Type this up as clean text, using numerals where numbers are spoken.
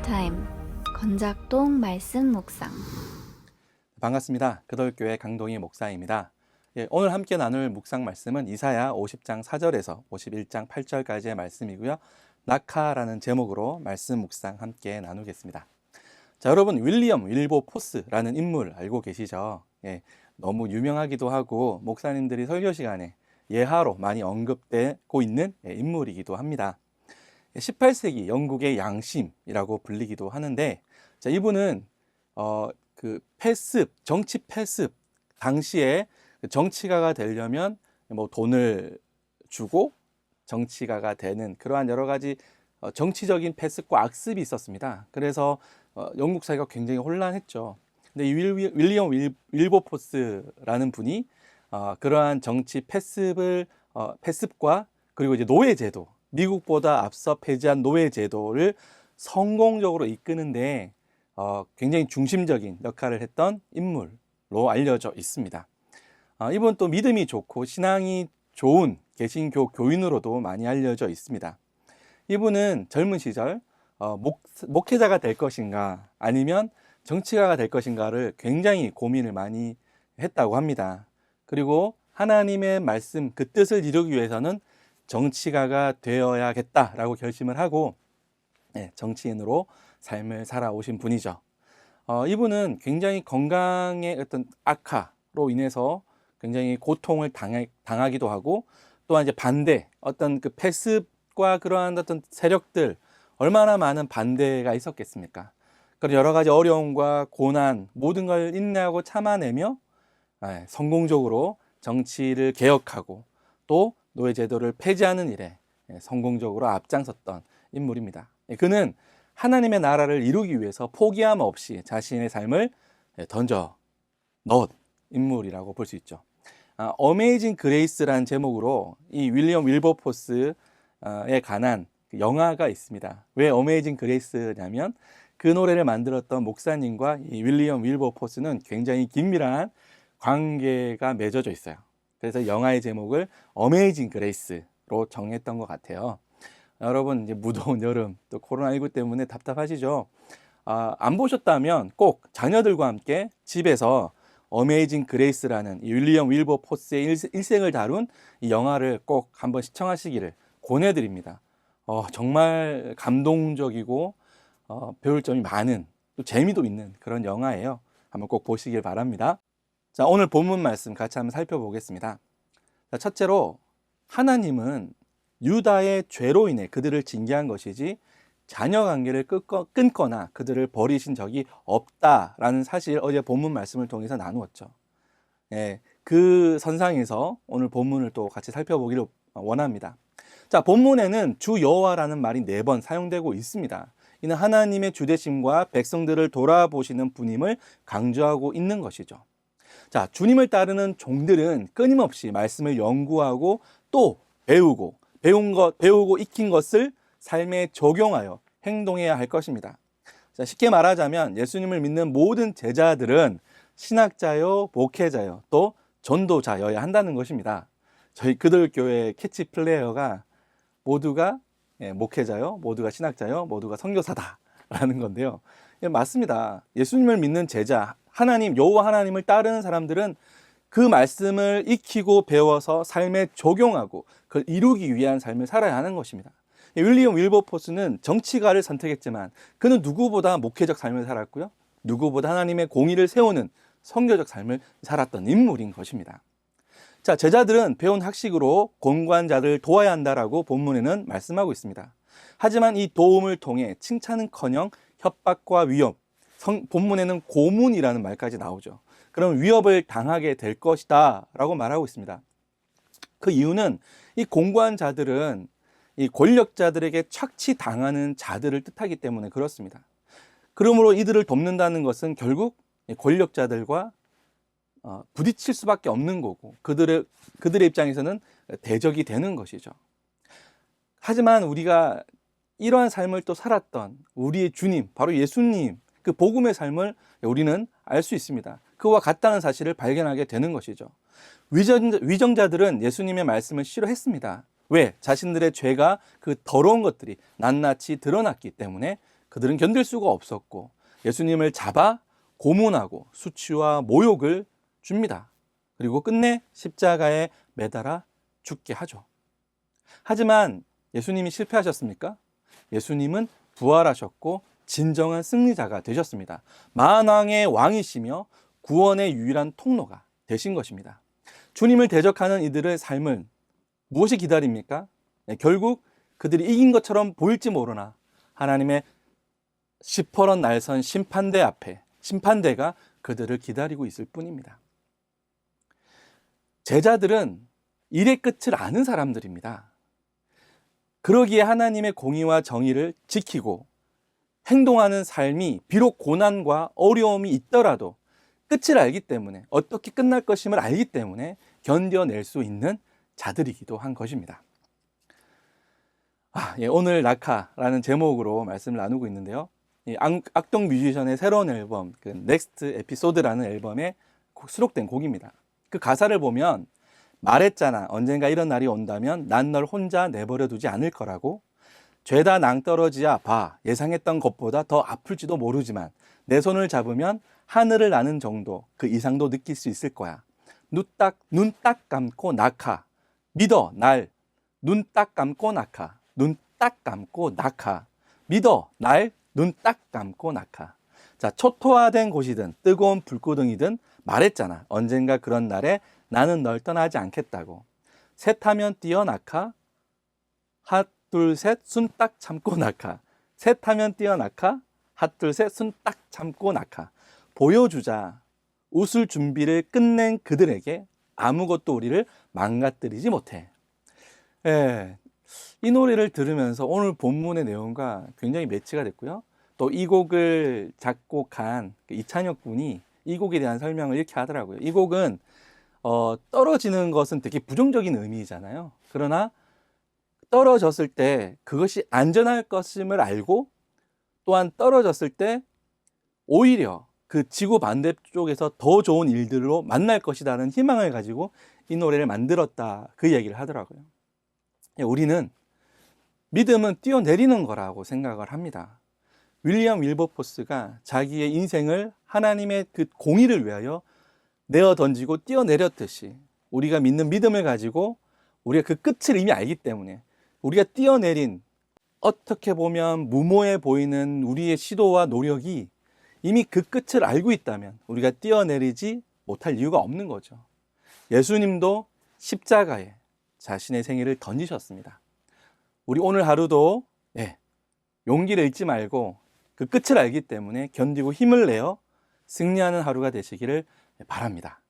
타임 건작동 말씀 묵상. 반갑습니다. 그돌교회 강동희 목사입니다. 오늘 함께 나눌 묵상 말씀은 이사야 50장 4절에서 51장 8절까지의 말씀이고요. 낙하라는 제목으로 말씀 묵상 함께 나누겠습니다. 자, 여러분 윌리엄 윌버포스라는 인물 알고 계시죠? 너무 유명하기도 하고 목사님들이 설교 시간에 예화로 많이 언급되고 있는 인물이기도 합니다. 18세기 영국의 양심이라고 불리기도 하는데, 자, 이분은 패습, 정치 패습, 당시에 정치가가 되려면 돈을 주고 정치가가 되는 그러한 여러 가지 정치적인 패습과 악습이 있었습니다. 그래서 영국 사회가 굉장히 혼란했죠. 근데 이 윌리엄 윌버포스라는 분이 그러한 정치 패습과 그리고 이제 노예제도, 미국보다 앞서 폐지한 노예제도를 성공적으로 이끄는데 굉장히 중심적인 역할을 했던 인물로 알려져 있습니다. 이분 또 믿음이 좋고 신앙이 좋은 개신교 교인으로도 많이 알려져 있습니다. 이분은 젊은 시절 목회자가 될 것인가 아니면 정치가가 될 것인가를 굉장히 고민을 많이 했다고 합니다. 그리고 하나님의 말씀, 그 뜻을 이루기 위해서는 정치가가 되어야겠다라고 결심을 하고 정치인으로 삶을 살아오신 분이죠. 이분은 굉장히 건강의 어떤 악화로 인해서 굉장히 고통을 당하기도 하고, 또한 이제 반대, 어떤 그 패습과 그러한 어떤 세력들, 얼마나 많은 반대가 있었겠습니까? 그런 여러 가지 어려움과 고난, 모든 걸 인내하고 참아내며 성공적으로 정치를 개혁하고 또 노예제도를 폐지하는 일에 성공적으로 앞장섰던 인물입니다. 그는 하나님의 나라를 이루기 위해서 포기함 없이 자신의 삶을 던져 넣은 인물이라고 볼 수 있죠. 어메이징 그레이스라는 제목으로 이 윌리엄 윌버포스에 관한 영화가 있습니다. 왜 어메이징 그레이스냐면 그 노래를 만들었던 목사님과 이 윌리엄 윌버포스는 굉장히 긴밀한 관계가 맺어져 있어요. 그래서 영화의 제목을 어메이징 그레이스로 정했던 것 같아요. 여러분, 이제 무더운 여름, 또 코로나19 때문에 답답하시죠? 안 보셨다면 꼭 자녀들과 함께 집에서 어메이징 그레이스라는 윌리엄 윌버포스의 일생을 다룬 이 영화를 꼭 한번 시청하시기를 권해드립니다. 정말 감동적이고 배울 점이 많은, 또 재미도 있는 그런 영화예요. 한번 꼭 보시길 바랍니다. 자, 오늘 본문 말씀 같이 한번 살펴보겠습니다. 자, 첫째로 하나님은 유다의 죄로 인해 그들을 징계한 것이지 자녀 관계를 끊거나 그들을 버리신 적이 없다라는 사실, 어제 본문 말씀을 통해서 나누었죠. 그 선상에서 오늘 본문을 또 같이 살펴보기를 원합니다. 자, 본문에는 주 여호와라는 말이 4번 사용되고 있습니다. 이는 하나님의 주되심과 백성들을 돌아보시는 분임을 강조하고 있는 것이죠. 자, 주님을 따르는 종들은 끊임없이 말씀을 연구하고 또 배우고 익힌 것을 삶에 적용하여 행동해야 할 것입니다. 자, 쉽게 말하자면 예수님을 믿는 모든 제자들은 신학자요, 목회자요, 또 전도자여야 한다는 것입니다. 저희 그들교회 캐치플레이어가 모두가 목회자요, 모두가 신학자요, 모두가 선교사다라는 건데요. 맞습니다. 예수님을 믿는 제자, 여호와 하나님을 따르는 사람들은 그 말씀을 익히고 배워서 삶에 적용하고 그걸 이루기 위한 삶을 살아야 하는 것입니다. 윌리엄 윌버포스는 정치가를 선택했지만 그는 누구보다 목회적 삶을 살았고요, 누구보다 하나님의 공의를 세우는 선교적 삶을 살았던 인물인 것입니다. 자, 제자들은 배운 학식으로 공관자들을 도와야 한다라고 본문에는 말씀하고 있습니다. 하지만 이 도움을 통해 칭찬은커녕 협박과 위협, 본문에는 고문이라는 말까지 나오죠. 그럼 위협을 당하게 될 것이다 라고 말하고 있습니다. 그 이유는 이 공관자들은 이 권력자들에게 착취당하는 자들을 뜻하기 때문에 그렇습니다. 그러므로 이들을 돕는다는 것은 결국 권력자들과 부딪힐 수밖에 없는 거고 그들의 입장에서는 대적이 되는 것이죠. 하지만 우리가 이러한 삶을 또 살았던 우리의 주님, 바로 예수님, 그 복음의 삶을 우리는 알 수 있습니다. 그와 같다는 사실을 발견하게 되는 것이죠. 위정자들은 예수님의 말씀을 싫어했습니다. 왜? 자신들의 죄가 그 더러운 것들이 낱낱이 드러났기 때문에 그들은 견딜 수가 없었고 예수님을 잡아 고문하고 수치와 모욕을 줍니다. 그리고 끝내 십자가에 매달아 죽게 하죠. 하지만 예수님이 실패하셨습니까? 예수님은 부활하셨고 진정한 승리자가 되셨습니다. 만왕의 왕이시며 구원의 유일한 통로가 되신 것입니다. 주님을 대적하는 이들의 삶은 무엇이 기다립니까? 결국 그들이 이긴 것처럼 보일지 모르나 하나님의 시퍼런 날선 심판대 앞에 심판대가 그들을 기다리고 있을 뿐입니다. 제자들은 일의 끝을 아는 사람들입니다. 그러기에 하나님의 공의와 정의를 지키고 행동하는 삶이 비록 고난과 어려움이 있더라도 끝을 알기 때문에 어떻게 끝날 것임을 알기 때문에 견뎌낼 수 있는 자들이기도 한 것입니다. 오늘 낙하라는 제목으로 말씀을 나누고 있는데요. 악동 뮤지션의 새로운 앨범 넥스트 에피소드라는 앨범에 수록된 곡입니다. 그 가사를 보면 말했잖아 언젠가 이런 날이 온다면 난 널 혼자 내버려 두지 않을 거라고. 죄다 낭떠러지야 봐 예상했던 것보다 더 아플지도 모르지만 내 손을 잡으면 하늘을 나는 정도 그 이상도 느낄 수 있을 거야. 눈 딱 감고 낙하 믿어 날. 눈 딱 감고 낙하 눈 딱 감고 낙하 믿어 날. 눈 딱 감고 낙하. 자, 초토화된 곳이든 뜨거운 불구덩이든 말했잖아 언젠가 그런 날에 나는 널 떠나지 않겠다고. 셋하면 뛰어 낙하 핫 둘 셋 숨 딱 참고 낙하. 셋하면 뛰어 낙하 핫 둘 셋 숨 딱 참고 낙하. 보여주자 웃을 준비를 끝낸 그들에게 아무것도 우리를 망가뜨리지 못해. 이 노래를 들으면서 오늘 본문의 내용과 굉장히 매치가 됐고요. 또 이 곡을 작곡한 이찬혁 군이 이 곡에 대한 설명을 이렇게 하더라고요. 이 곡은 떨어지는 것은 되게 부정적인 의미잖아요. 그러나 떨어졌을 때 그것이 안전할 것임을 알고 또한 떨어졌을 때 오히려 그 지구 반대쪽에서 더 좋은 일들로 만날 것이라는 희망을 가지고 이 노래를 만들었다 그 얘기를 하더라고요. 우리는 믿음은 뛰어내리는 거라고 생각을 합니다. 윌리엄 윌버포스가 자기의 인생을 하나님의 그 공의를 위하여 내어 던지고 뛰어내렸듯이 우리가 믿는 믿음을 가지고 우리가 그 끝을 이미 알기 때문에 우리가 뛰어내린 어떻게 보면 무모해 보이는 우리의 시도와 노력이 이미 그 끝을 알고 있다면 우리가 뛰어내리지 못할 이유가 없는 거죠. 예수님도 십자가에 자신의 생애를 던지셨습니다. 우리 오늘 하루도 용기를 잃지 말고 그 끝을 알기 때문에 견디고 힘을 내어 승리하는 하루가 되시기를 바랍니다.